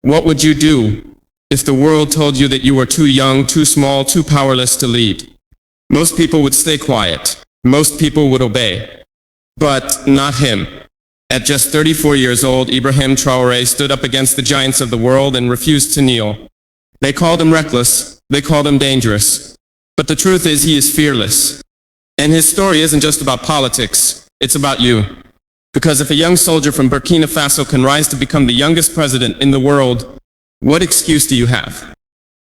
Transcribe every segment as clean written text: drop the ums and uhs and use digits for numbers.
What would you do if the world told you that you were too young, too small, too powerless to lead? Most people would stay quiet. Most people would obey. But not him. At just 34 years old, Ibrahim Traoré stood up against the giants of the world and refused to kneel. They called him reckless. They called him dangerous. But the truth is, he is fearless. And his story isn't just about politics. It's about you. Because if a young soldier from Burkina Faso can rise to become the youngest president in the world, what excuse do you have?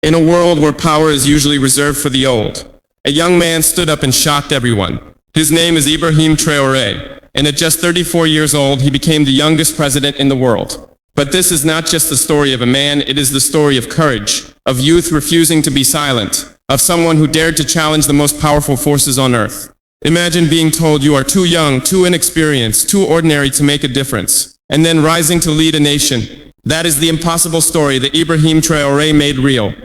In a world where power is usually reserved for the old, a young man stood up and shocked everyone. His name is Ibrahim Traoré, and at just 34 years old, he became the youngest president in the world. But this is not just the story of a man, it is the story of courage, of youth refusing to be silent, of someone who dared to challenge the most powerful forces on earth. Imagine being told you are too young, too inexperienced, too ordinary to make a difference, and then rising to lead a nation. That is the impossible story that Ibrahim Traoré made real.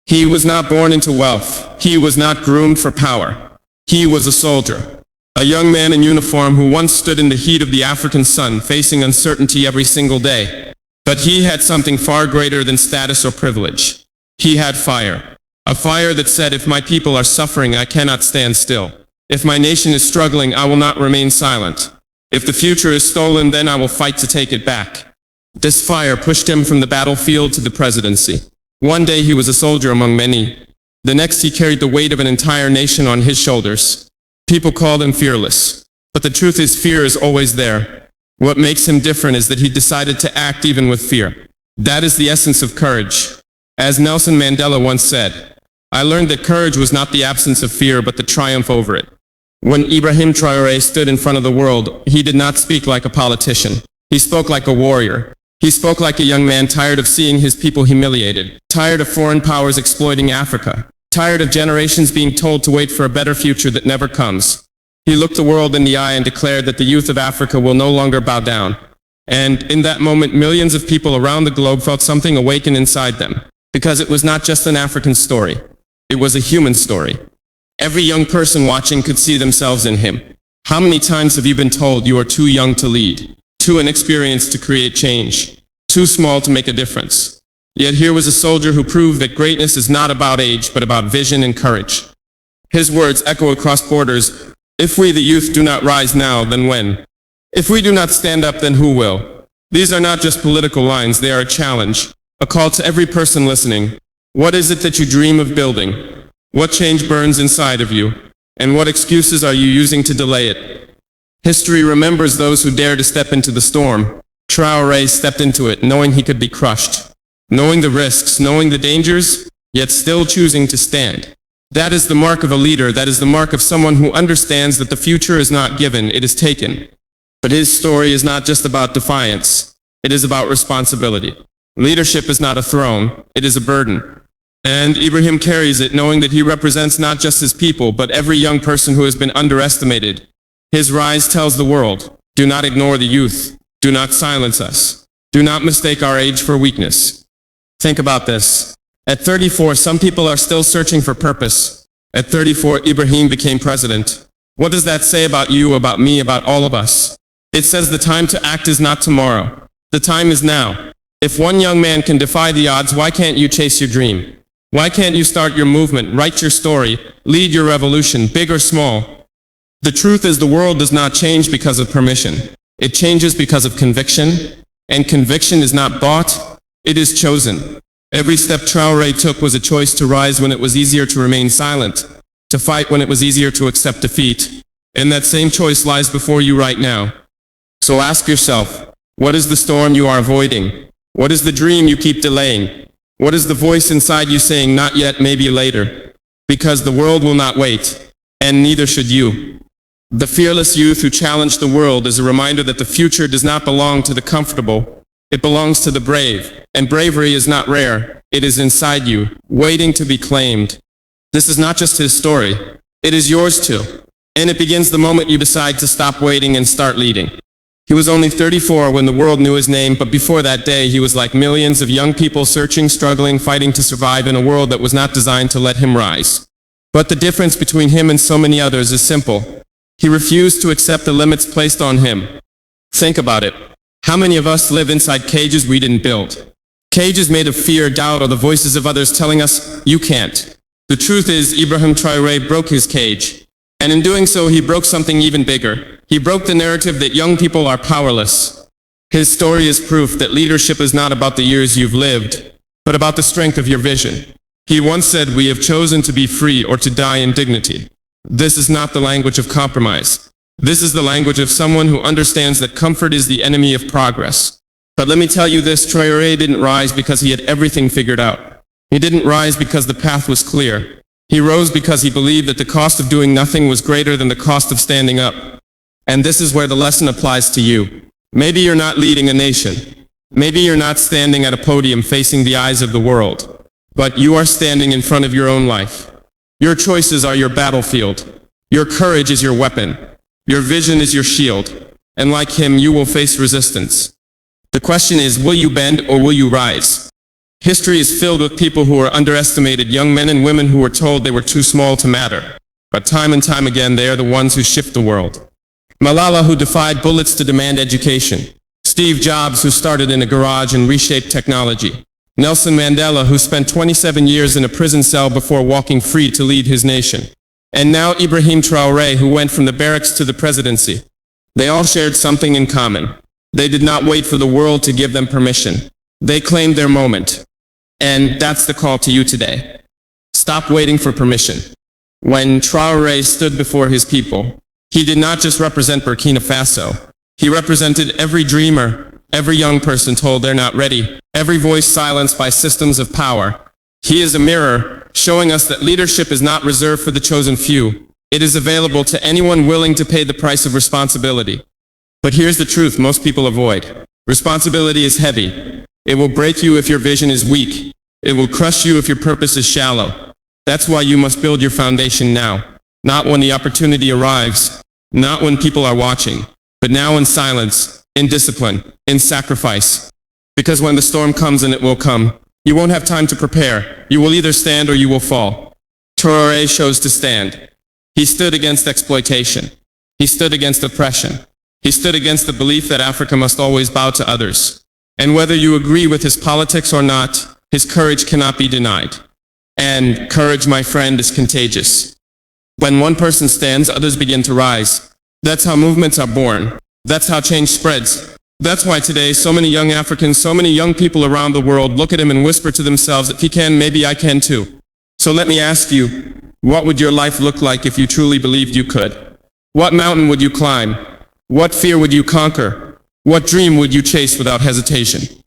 He was not born into wealth. He was not groomed for power. He was a soldier. A young man in uniform who once stood in the heat of the African sun, facing uncertainty every single day. But he had something far greater than status or privilege. He had fire. A fire that said, if my people are suffering, I cannot stand still. If my nation is struggling, I will not remain silent. If the future is stolen, then I will fight to take it back. This fire pushed him from the battlefield to the presidency. One day he was a soldier among many. The next he carried the weight of an entire nation on his shoulders. People called him fearless. But the truth is, fear is always there. What makes him different is that he decided to act even with fear. That is the essence of courage. As Nelson Mandela once said, I learned that courage was not the absence of fear, but the triumph over it. When Ibrahim Traoré stood in front of the world, he did not speak like a politician. He spoke like a warrior. He spoke like a young man tired of seeing his people humiliated, tired of foreign powers exploiting Africa, tired of generations being told to wait for a better future that never comes. He looked the world in the eye and declared that the youth of Africa will no longer bow down. And in that moment, millions of people around the globe felt something awaken inside them. Because it was not just an African story. It was a human story. Every young person watching could see themselves in him. How many times have you been told you are too young to lead, too inexperienced to create change, too small to make a difference? Yet here was a soldier who proved that greatness is not about age, but about vision and courage. His words echo across borders. If we, the youth, do not rise now, then when? If we do not stand up, then who will? These are not just political lines, they are a challenge, a call to every person listening. What is it that you dream of building? What change burns inside of you? And what excuses are you using to delay it? History remembers those who dare to step into the storm. Traoré stepped into it, knowing he could be crushed, knowing the risks, knowing the dangers, yet still choosing to stand. That is the mark of a leader. That is the mark of someone who understands that the future is not given, it is taken. But his story is not just about defiance. It is about responsibility. Leadership is not a throne, it is a burden. And Ibrahim carries it, knowing that he represents not just his people, but every young person who has been underestimated. His rise tells the world, do not ignore the youth. Do not silence us. Do not mistake our age for weakness. Think about this. At 34, some people are still searching for purpose. At 34, Ibrahim became president. What does that say about you, about me, about all of us? It says the time to act is not tomorrow. The time is now. If one young man can defy the odds, why can't you chase your dream? Why can't you start your movement, write your story, lead your revolution, big or small? The truth is, the world does not change because of permission. It changes because of conviction, and conviction is not bought, it is chosen. Every step Traoré took was a choice to rise when it was easier to remain silent, to fight when it was easier to accept defeat. And that same choice lies before you right now. So ask yourself, what is the storm you are avoiding? What is the dream you keep delaying? What is the voice inside you saying, not yet, maybe later? Because the world will not wait, and neither should you. The fearless youth who challenged the world is a reminder that the future does not belong to the comfortable. It belongs to the brave. And bravery is not rare. It is inside you, waiting to be claimed. This is not just his story. It is yours too. And it begins the moment you decide to stop waiting and start leading. He was only 34 when the world knew his name, but before that day, he was like millions of young people searching, struggling, fighting to survive in a world that was not designed to let him rise. But the difference between him and so many others is simple. He refused to accept the limits placed on him. Think about it. How many of us live inside cages we didn't build? Cages made of fear, doubt, or the voices of others telling us, you can't. The truth is, Ibrahim Traoré broke his cage. And in doing so, he broke something even bigger. He broke the narrative that young people are powerless. His story is proof that leadership is not about the years you've lived, but about the strength of your vision. He once said, we have chosen to be free or to die in dignity. This is not the language of compromise. This is the language of someone who understands that comfort is the enemy of progress. But let me tell you this, Traoré didn't rise because he had everything figured out. He didn't rise because the path was clear. He rose because he believed that the cost of doing nothing was greater than the cost of standing up. And this is where the lesson applies to you. Maybe you're not leading a nation. Maybe you're not standing at a podium facing the eyes of the world. But you are standing in front of your own life. Your choices are your battlefield. Your courage is your weapon. Your vision is your shield. And like him, you will face resistance. The question is, will you bend or will you rise? History is filled with people who are underestimated, young men and women who were told they were too small to matter. But time and time again, they are the ones who shift the world. Malala, who defied bullets to demand education. Steve Jobs, who started in a garage and reshaped technology. Nelson Mandela, who spent 27 years in a prison cell before walking free to lead his nation. And now Ibrahim Traoré, who went from the barracks to the presidency. They all shared something in common. They did not wait for the world to give them permission. They claimed their moment. And that's the call to you today. Stop waiting for permission. When Traoré stood before his people, he did not just represent Burkina Faso. He represented every dreamer, every young person told they're not ready, every voice silenced by systems of power. He is a mirror, showing us that leadership is not reserved for the chosen few. It is available to anyone willing to pay the price of responsibility. But here's the truth most people avoid. Responsibility is heavy. It will break you if your vision is weak. It will crush you if your purpose is shallow. That's why you must build your foundation now. Not when the opportunity arrives, not when people are watching, but now in silence, in discipline, in sacrifice. Because when the storm comes, and it will come, you won't have time to prepare. You will either stand or you will fall. Traoré chose to stand. He stood against exploitation. He stood against oppression. He stood against the belief that Africa must always bow to others. And whether you agree with his politics or not, his courage cannot be denied. And courage, my friend, is contagious. When one person stands, others begin to rise. That's how movements are born. That's how change spreads. That's why today so many young Africans, so many young people around the world look at him and whisper to themselves, if he can, maybe I can too. So let me ask you, what would your life look like if you truly believed you could? What mountain would you climb? What fear would you conquer? What dream would you chase without hesitation?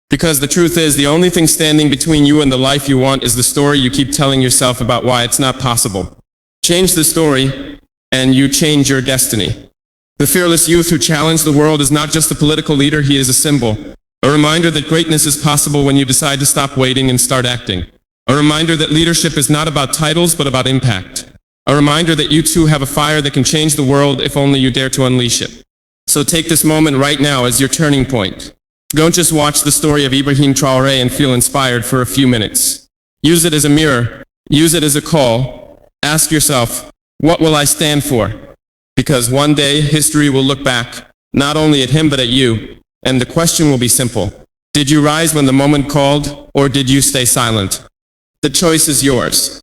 Because the truth is, the only thing standing between you and the life you want is the story you keep telling yourself about why it's not possible. Change the story, and you change your destiny. The fearless youth who challenged the world is not just a political leader, he is a symbol. A reminder that greatness is possible when you decide to stop waiting and start acting. A reminder that leadership is not about titles, but about impact. A reminder that you too have a fire that can change the world if only you dare to unleash it. So take this moment right now as your turning point. Don't just watch the story of Ibrahim Traoré and feel inspired for a few minutes. Use it as a mirror. Use it as a call. Ask yourself, what will I stand for? Because one day history will look back, not only at him but at you. And the question will be simple. Did you rise when the moment called, or did you stay silent? The choice is yours.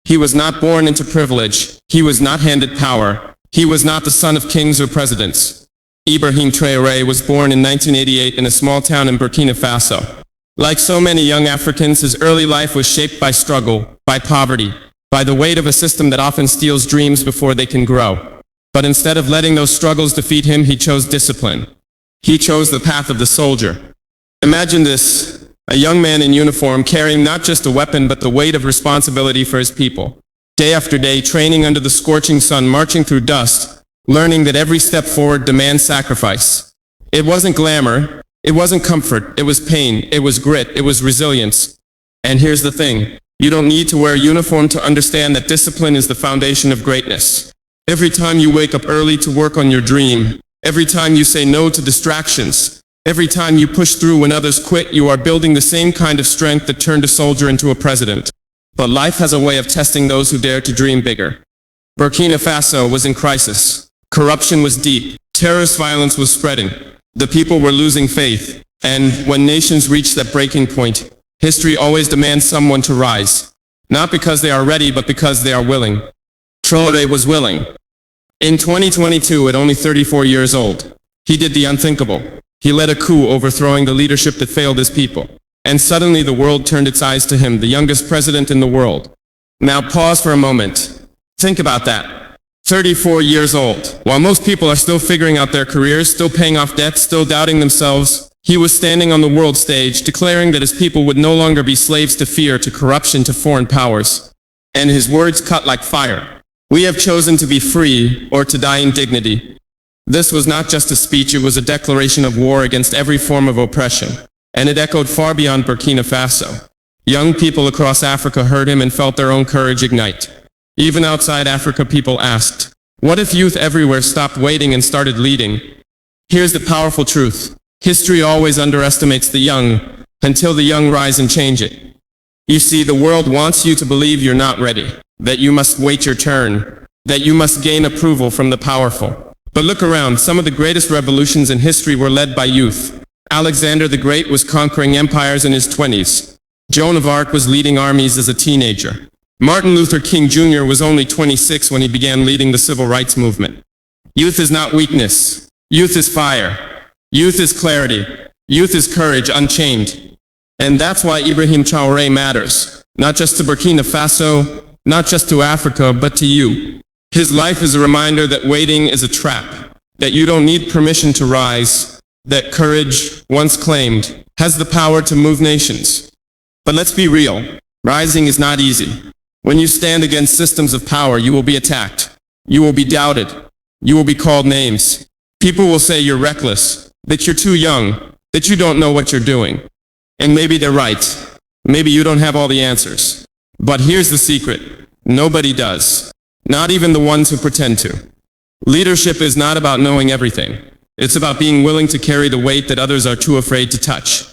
He was not born into privilege. He was not handed power. He was not the son of kings or presidents. Ibrahim Traoré was born in 1988 in a small town in Burkina Faso. Like so many young Africans, his early life was shaped by struggle, by poverty, by the weight of a system that often steals dreams before they can grow. But instead of letting those struggles defeat him, he chose discipline. He chose the path of the soldier. Imagine this, a young man in uniform carrying not just a weapon but the weight of responsibility for his people. Day after day, training under the scorching sun, marching through dust, learning that every step forward demands sacrifice. It wasn't glamour, it wasn't comfort, it was pain, it was grit, it was resilience. And here's the thing, you don't need to wear a uniform to understand that discipline is the foundation of greatness. Every time you wake up early to work on your dream, every time you say no to distractions, every time you push through when others quit, you are building the same kind of strength that turned a soldier into a president. But life has a way of testing those who dare to dream bigger. Burkina Faso was in crisis. Corruption was deep. Terrorist violence was spreading. The people were losing faith, and when nations reach that breaking point, history always demands someone to rise. Not because they are ready, but because they are willing. Traore was willing. In 2022, at only 34 years old, he did the unthinkable. He led a coup overthrowing the leadership that failed his people. And suddenly the world turned its eyes to him, the youngest president in the world. Now pause for a moment. Think about that. 34 years old. While most people are still figuring out their careers, still paying off debts, still doubting themselves, he was standing on the world stage, declaring that his people would no longer be slaves to fear, to corruption, to foreign powers. And his words cut like fire. We have chosen to be free or to die in dignity. This was not just a speech, it was a declaration of war against every form of oppression. And it echoed far beyond Burkina Faso. Young people across Africa heard him and felt their own courage ignite. Even outside Africa, people asked, what if youth everywhere stopped waiting and started leading? Here's the powerful truth. History always underestimates the young, until the young rise and change it. You see, the world wants you to believe you're not ready, that you must wait your turn, that you must gain approval from the powerful. But look around, some of the greatest revolutions in history were led by youth. Alexander the Great was conquering empires in his 20s. Joan of Arc was leading armies as a teenager. Martin Luther King Jr. was only 26 when he began leading the civil rights movement. Youth is not weakness. Youth is fire. Youth is clarity. Youth is courage unchained. And that's why Ibrahim Traoré matters. Not just to Burkina Faso, not just to Africa, but to you. His life is a reminder that waiting is a trap, that you don't need permission to rise, that courage, once claimed, has the power to move nations. But let's be real, rising is not easy. When you stand against systems of power, you will be attacked. You will be doubted. You will be called names. People will say you're reckless, that you're too young, that you don't know what you're doing. And maybe they're right. Maybe you don't have all the answers. But here's the secret. Nobody does. Not even the ones who pretend to. Leadership is not about knowing everything. It's about being willing to carry the weight that others are too afraid to touch.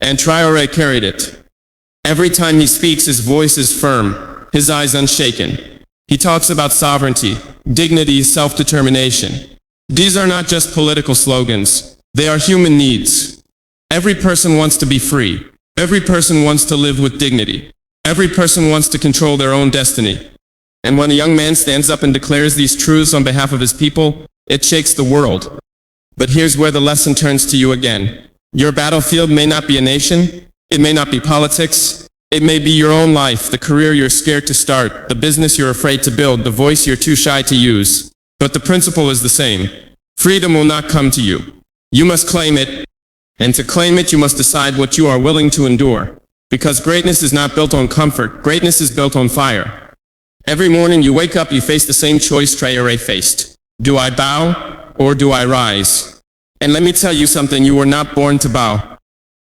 And Traoré carried it. Every time he speaks, his voice is firm, his eyes unshaken. He talks about sovereignty, dignity, self-determination. These are not just political slogans. They are human needs. Every person wants to be free. Every person wants to live with dignity. Every person wants to control their own destiny. And when a young man stands up and declares these truths on behalf of his people, it shakes the world. But here's where the lesson turns to you again. Your battlefield may not be a nation. It may not be politics. It may be your own life, the career you're scared to start, the business you're afraid to build, the voice you're too shy to use. But the principle is the same. Freedom will not come to you. You must claim it. And to claim it, you must decide what you are willing to endure. Because greatness is not built on comfort. Greatness is built on fire. Every morning you wake up, you face the same choice Traoré faced. Do I bow or do I rise? And let me tell you something, you were not born to bow.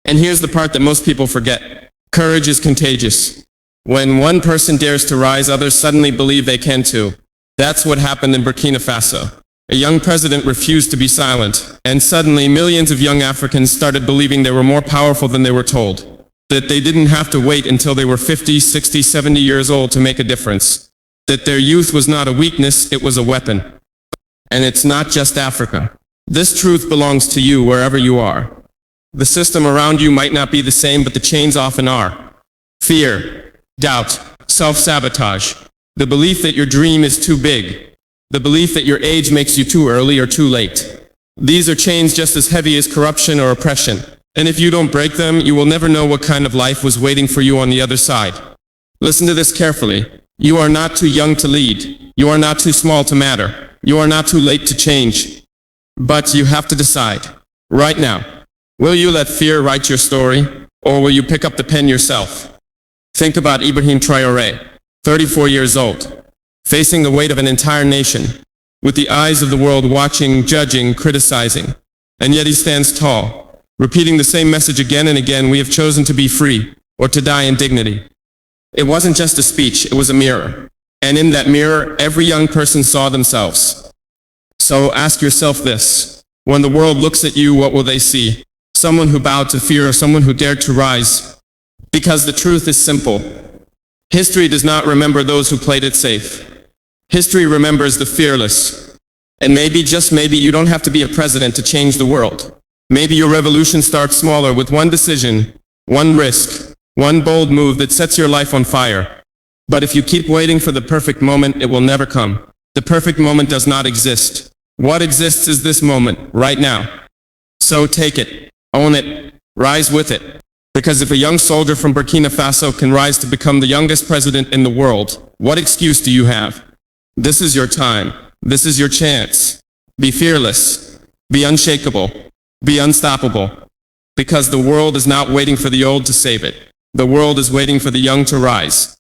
And here's the part that most people forget. Courage is contagious. When one person dares to rise, others suddenly believe they can too. That's what happened in Burkina Faso. A young president refused to be silent, and suddenly millions of young Africans started believing they were more powerful than they were told. That they didn't have to wait until they were 50, 60, 70 years old to make a difference. That their youth was not a weakness, it was a weapon. And it's not just Africa. This truth belongs to you wherever you are. The system around you might not be the same, but the chains often are. Fear, doubt, self-sabotage, the belief that your dream is too big, the belief that your age makes you too early or too late. These are chains just as heavy as corruption or oppression. And if you don't break them, you will never know what kind of life was waiting for you on the other side. Listen to this carefully. You are not too young to lead. You are not too small to matter. You are not too late to change. But you have to decide, right now. Will you let fear write your story, or will you pick up the pen yourself? Think about Ibrahim Traoré, 34 years old, facing the weight of an entire nation, with the eyes of the world watching, judging, criticizing. And yet he stands tall, repeating the same message again and again: we have chosen to be free, or to die in dignity. It wasn't just a speech, it was a mirror. And in that mirror, every young person saw themselves. So ask yourself this: when the world looks at you, what will they see? Someone who bowed to fear or someone who dared to rise? Because the truth is simple. History does not remember those who played it safe. History remembers the fearless. And maybe, just maybe, you don't have to be a president to change the world. Maybe your revolution starts smaller with one decision, one risk, one bold move that sets your life on fire. But if you keep waiting for the perfect moment, it will never come. The perfect moment does not exist. What exists is this moment, right now. So take it, own it, rise with it. Because if a young soldier from Burkina Faso can rise to become the youngest president in the world, what excuse do you have? This is your time. This is your chance. Be fearless. Be unshakable. Be unstoppable. Because the world is not waiting for the old to save it. The world is waiting for the young to rise.